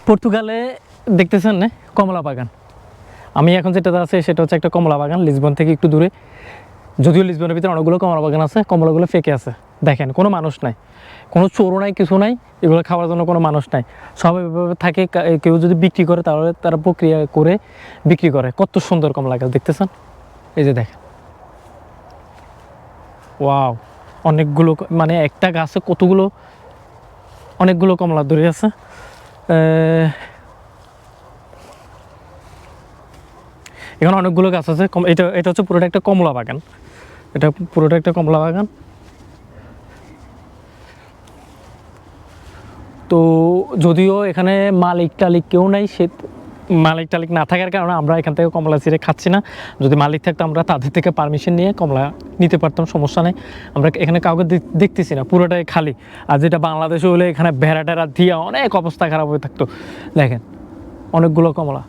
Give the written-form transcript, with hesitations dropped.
পর্তুগালে দেখতেছেন না কমলা বাগান। আমি এখন যেটাতে আছে সেটা হচ্ছে একটা কমলা বাগান, লিসবন থেকে একটু দূরে। যদিও লিসবনের ভিতরে অনেকগুলো কমলা বাগান আছে, কমলাগুলো ফেকে আছে। দেখেন কোনো মানুষ নাই, কোনো চোরও নাই, কিছু নাই, এগুলো খাওয়ার জন্য কোনো মানুষ নাই। সবাই এভাবে থাকে। কেউ যদি বিক্রি করে তাহলে তারা প্রক্রিয়া করে বিক্রি করে। কত সুন্দর কমলা গাছ দেখতেছেন, এই যে দেখেন, ওয়াও, অনেকগুলো, মানে একটা গাছে কতগুলো, অনেকগুলো কমলা ধরে আছে। এখানে অনেকগুলো গাছ আছে। এটা এটা হচ্ছে পুরোটা একটা কমলা বাগান, এটা পুরোটা একটা কমলা বাগান। তো যদিও এখানে মালিক টালিক কেউ নাই, সে মালিক টালিক না থাকার কারণে আমরা এখান থেকে কমলা ছিঁড়ে খাচ্ছি না। যদি মালিক থাকতো আমরা তাদের থেকে পারমিশন নিয়ে কমলা নিতে পারতাম, সমস্যা নেই। আমরা এখানে কাউকে দেখতেছি না, পুরোটাই খালি। আর যেটা বাংলাদেশে হলে এখানে ভেড়া টেড়া দিয়ে অনেক অবস্থা খারাপ হয়ে থাকতো। দেখেন অনেকগুলো কমলা।